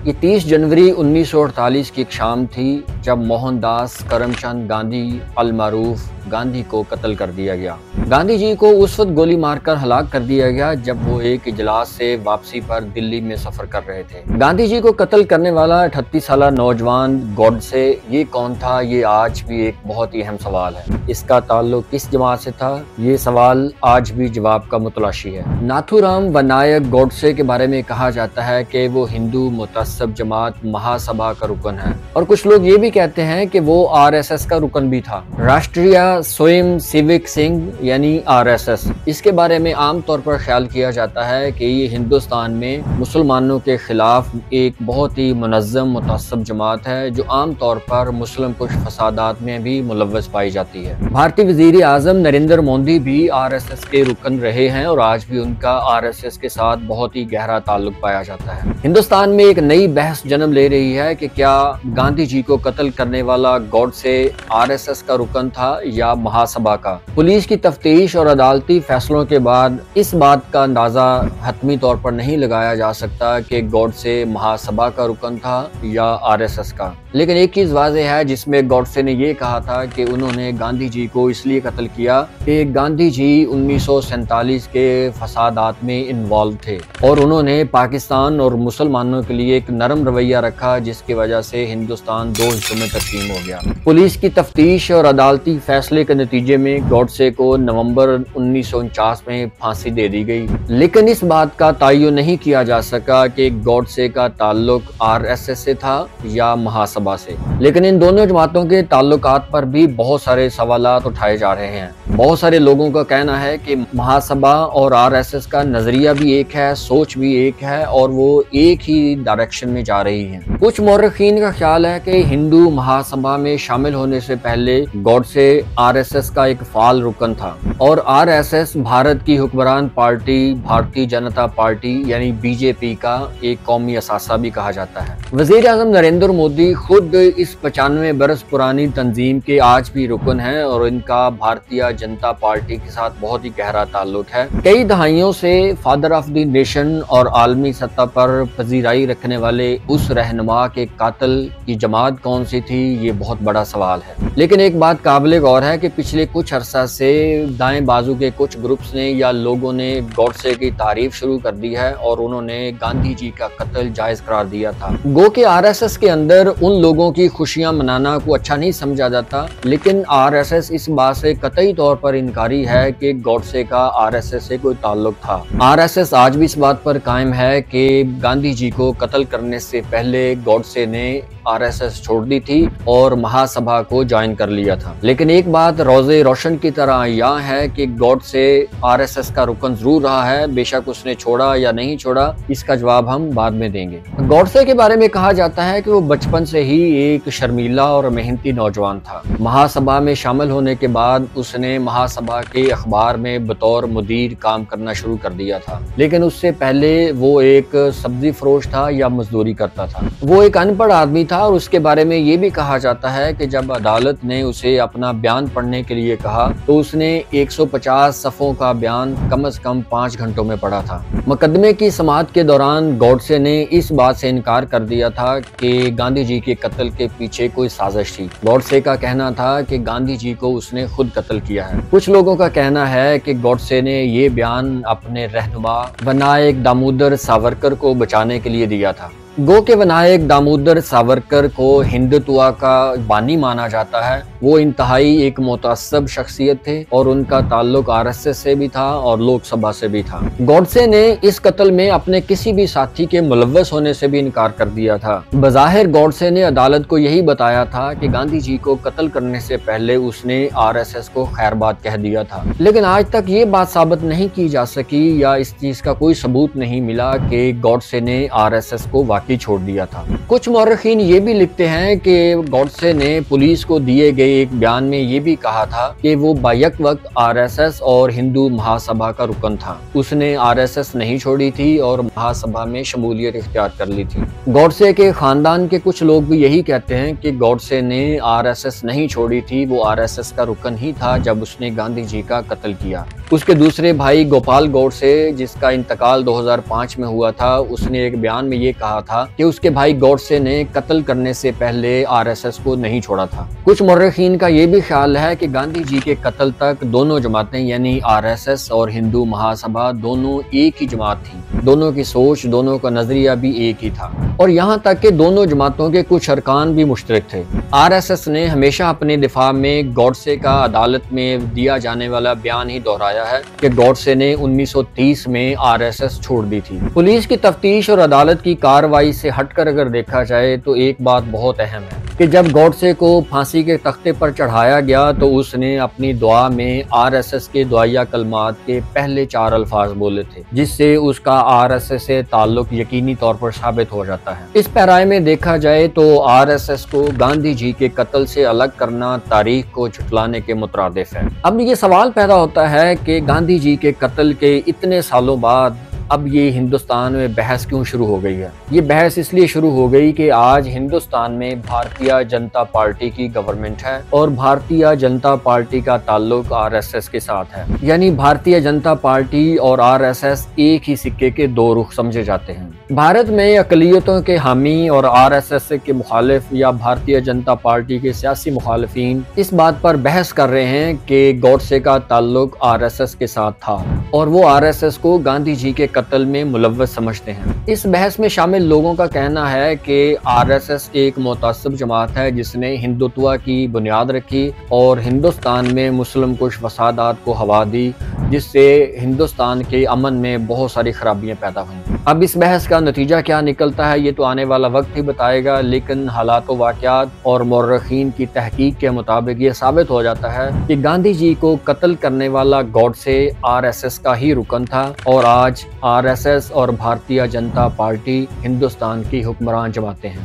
یہ 30 جنوری 1948 کی ایک شام تھی جب موہن داس کرم چند گاندھی المعروف گاندھی کو قتل کر دیا گیا۔ گاندھی جی کو اس وقت گولی مار کر ہلاک کر دیا گیا جب وہ ایک اجلاس سے واپسی پر دلی میں سفر کر رہے تھے۔ گاندھی جی کو قتل کرنے والا 38 سالہ نوجوان گوڈسے یہ کون تھا، یہ آج بھی ایک بہت ہی اہم سوال ہے۔ اس کا تعلق کس جماعت سے تھا، یہ سوال آج بھی جواب کا متلاشی ہے۔ ناتھو رام ونائک گوڈسے کے بارے میں کہا جاتا ہے کہ وہ ہندو متعصب جماعت مہا سبھا کا رکن ہے، اور کچھ لوگ یہ بھی کہتے ہیں کہ وہ RSS کا رکن بھی تھا، راشٹریہ سویم سیوک سنگھ یعنی RSS۔ اس کے بارے میں عام طور پر خیال کیا جاتا ہے کہ یہ ہندوستان میں مسلمانوں کے خلاف ایک بہت ہی منظم متعصب جماعت ہے جو عام طور پر مسلم کش فسادات میں بھی ملوث پائی جاتی ہے۔ بھارتی وزیر اعظم نریندر مودی بھی RSS کے رکن رہے ہیں اور آج بھی ان کا RSS کے ساتھ بہت ہی گہرا تعلق پایا جاتا ہے۔ ہندوستان میں ایک نئی بحث جنم لے رہی ہے کہ کیا گاندھی جی کو قتل کرنے والا گوڈسے RSS کا رکن تھا یا مہا سبھا کا۔ پولیس کی تفتیش اور عدالتی فیصلوں کے بعد اس بات کا اندازہ حتمی طور پر نہیں لگایا جا سکتا کہ گوڈسے مہا سبھا کا رکن تھا یا RSS کا، لیکن ایک چیز واضح ہے جس میں گوڈسے نے یہ کہا تھا کہ انہوں نے گاندھی جی کو اس لیے قتل کیا کہ گاندھی جی 1947 کے فسادات میں انوالو تھے اور انہوں نے پاکستان اور مسلمانوں کے لیے ایک نرم رویہ رکھا جس کی وجہ سے ہندوستان دو حصوں میں تقسیم ہو گیا۔ پولیس کی تفتیش اور عدالتی فیصلے کے نتیجے میں گوڈسے کو نومبر 1949 میں پھانسی دے دی گئی، لیکن اس بات کا تعین نہیں کیا جا سکا کہ گوڈسے کا تعلق RSS سے تھا یا مہا سبھا سے، لیکن ان دونوں جماعتوں کے تعلقات پر بھی بہت سارے سوالات اٹھائے جا رہے ہیں۔ بہت سارے لوگوں کا کہنا ہے کہ مہا سبھا اور RSS کا نظریہ بھی ایک ہے، سوچ بھی ایک ہے اور وہ ایک ہی ڈائریکشن میں جا رہی ہیں۔ کچھ مورخین کا خیال ہے کہ ہندو مہا سبھا میں شامل ہونے سے پہلے گوڈسے RSS کا ایک فعال رکن تھا اور RSS بھارت کی حکمران پارٹی بھارتی جنتا پارٹی یعنی BJP کا ایک قومی اثاثہ بھی کہا جاتا ہے۔ وزیر اعظم نریندر مودی خود اس 95 برس پرانی تنظیم کے آج بھی رکن ہیں اور ان کا بھارتیہ جنتا پارٹی کے ساتھ بہت ہی گہرا تعلق ہے۔ کئی دہائیوں سے فادر آف دی نیشن اور عالمی سطح پر پذیرائی رکھنے والے اس رہنما کے قاتل کی جماعت کون سی تھی، یہ بہت بڑا سوال ہے، لیکن ایک بات قابل غور ہے کہ پچھلے کچھ عرصہ سے دائیں بازو کے کچھ گروپس نے یا لوگوں نے گوڈسے کی تعریف شروع کر دی ہے اور انہوں نے گاندھی جی کا قتل جائز قرار دیا تھا۔ گو کہ RSS کے اندر ان لوگوں کی خوشیاں منانا کو اچھا نہیں سمجھا جاتا، لیکن RSS اس بات سے قطعی طور پر انکاری ہے کہ گوڈسے کا RSS سے کوئی تعلق تھا۔ RSS آج بھی اس بات پر قائم ہے کہ گاندھی جی کو قتل کرنے سے پہلے گوڈسے نے RSS چھوڑ دی تھی اور مہا سبھا کو جوائن کر لیا تھا، لیکن ایک بات روزے روشن کی طرح یہ ہے کہ گوڈسے RSS کا رکن ضرور رہا ہے، بے شک اس نے چھوڑا یا نہیں چھوڑا اس کا جواب ہم بعد میں دیں گے۔ گوڈسے کے بارے میں کہا جاتا ہے کہ وہ بچپن سے ہی ایک شرمیلا اور محنتی نوجوان تھا۔ مہا سبھا میں شامل ہونے کے بعد اس نے مہا سبھا کے اخبار میں بطور مدیر کام کرنا شروع کر دیا تھا، لیکن اس سے پہلے وہ ایک سبزی فروش تھا یا مزدوری کرتا تھا۔ وہ ایک ان پڑھ آدمی تھا اور اس کے بارے میں یہ بھی کہا جاتا ہے کہ جب عدالت نے اسے اپنا بیان پڑھنے کے لیے کہا تو اس نے 150 صفحوں کا بیان کم از کم 5 گھنٹوں میں پڑھا تھا۔ مقدمے کی سماعت کے دوران گوڈسے نے اس بات سے انکار کر دیا تھا کہ گاندھی جی کے قتل کے پیچھے کوئی سازش تھی۔ گوڈسے کا کہنا تھا کہ گاندھی جی کو اس نے خود قتل کیا ہے۔ کچھ لوگوں کا کہنا ہے کہ گوڈسے نے یہ بیان اپنے رہنما ونائک دامودر ساورکر کو بچانے کے لیے دیا تھا۔ گو کہ ونائک دامودر ساورکر کو ہندوتوا کا بانی مانا جاتا ہے، وہ انتہائی ایک متعصب شخصیت تھے اور ان کا تعلق RSS سے بھی تھا اور لوک سبھا سے بھی تھا۔ گوڈسے نے اس قتل میں اپنے کسی بھی ساتھی کے ملوث ہونے سے بھی انکار کر دیا تھا۔ بظاہر گوڈسے نے عدالت کو یہی بتایا تھا کہ گاندھی جی کو قتل کرنے سے پہلے اس نے RSS کو خیر بات کہہ دیا تھا، لیکن آج تک یہ بات ثابت نہیں کی جا سکی یا اس چیز کا کوئی ثبوت نہیں ملا کہ گوڈسے نے RSS کو واقعی چھوڑ دیا تھا۔ کچھ مورخین یہ بھی لکھتے ہیں کہ گوڈسے نے پولیس کو دیے گئے ایک بیان میں یہ بھی کہا تھا کہ وہ بیک وقت RSS اور ہندو مہا سبھا کا رکن تھا، اس نے RSS نہیں چھوڑی تھی اور مہا سبھا میں شمولیت اختیار کر لی تھی۔ گوڈسے کے خاندان کے کچھ لوگ بھی یہی کہتے ہیں کہ گوڈسے نے RSS نہیں چھوڑی تھی، وہ RSS کا رکن ہی تھا جب اس نے گاندھی جی کا قتل کیا۔ اس کے دوسرے بھائی گوپال گوڈسے جس کا انتقال 2005 میں ہوا تھا، اس نے ایک بیان میں یہ کہا تھا کہ اس کے بھائی گوڈسے نے قتل کرنے سے پہلے RSS کو نہیں چھوڑا تھا۔ کچھ مورخین کا یہ بھی خیال ہے کہ گاندھی جی کے قتل تک دونوں جماعتیں یعنی RSS اور ہندو مہاسبھا دونوں ایک ہی جماعت تھی، دونوں کی سوچ، دونوں کا نظریہ بھی ایک ہی تھا، اور یہاں تک کہ دونوں جماعتوں کے کچھ ارکان بھی مشترک تھے۔ RSS نے ہمیشہ اپنے دفاع میں گوڈسے کا عدالت میں دیا جانے والا بیان ہی دہرایا ہے کہ گوڈسے نے 1930 میں RSS چھوڑ دی تھی۔ پولیس کی تفتیش اور عدالت کی کارروائی سے ہٹ کر اگر دیکھا جائے تو ایک بات بہت اہم ہے کہ جب گوڈسے کو پھانسی کے تختے پر چڑھایا گیا تو اس نے اپنی دعا میں RSS کے دعائیہ کلمات کے پہلے 4 الفاظ بولے تھے، جس سے اس کا RSS سے تعلق یقینی طور پر ثابت ہو جاتا ہے۔ اس پیرائے میں دیکھا جائے تو RSS کو گاندھی جی کے قتل سے الگ کرنا تاریخ کو جھٹلانے کے مترادف ہے۔ اب یہ سوال پیدا ہوتا ہے کہ گاندھی جی کے قتل کے اتنے سالوں بعد اب یہ ہندوستان میں بحث کیوں شروع ہو گئی ہے؟ یہ بحث اس لیے شروع ہو گئی کہ آج ہندوستان میں بھارتیہ جنتا پارٹی کی گورنمنٹ ہے اور بھارتیہ جنتا پارٹی کا تعلق RSS کے ساتھ ہے، یعنی بھارتیہ جنتا پارٹی اور RSS ایک ہی سکے کے 2 رخ سمجھے جاتے ہیں۔ بھارت میں اقلیتوں کے حامی اور RSS کے مخالف یا بھارتیہ جنتا پارٹی کے سیاسی مخالفین اس بات پر بحث کر رہے ہیں کہ گوڈسے کا تعلق RSS کے ساتھ تھا اور وہ RSS کو گاندھی جی کے قتل میں ملوث سمجھتے ہیں۔ اس بحث میں شامل لوگوں کا کہنا ہے کہ RSS ایک متعصب جماعت ہے جس نے ہندوتوا کی بنیاد رکھی اور ہندوستان میں مسلم کش فسادات کو ہوا دی، جس سے ہندوستان کے امن میں بہت ساری خرابیاں پیدا ہوئیں۔ اب اس بحث کا نتیجہ کیا نکلتا ہے یہ تو آنے والا وقت ہی بتائے گا، لیکن حالات و واقعات اور مورخین کی تحقیق کے مطابق یہ ثابت ہو جاتا ہے کہ گاندھی جی کو قتل کرنے والا گوڈسے RSS کا ہی رکن تھا، اور آج RSS اور بھارتیہ جنتا پارٹی ہندوستان کی حکمران جماعتیں ہیں۔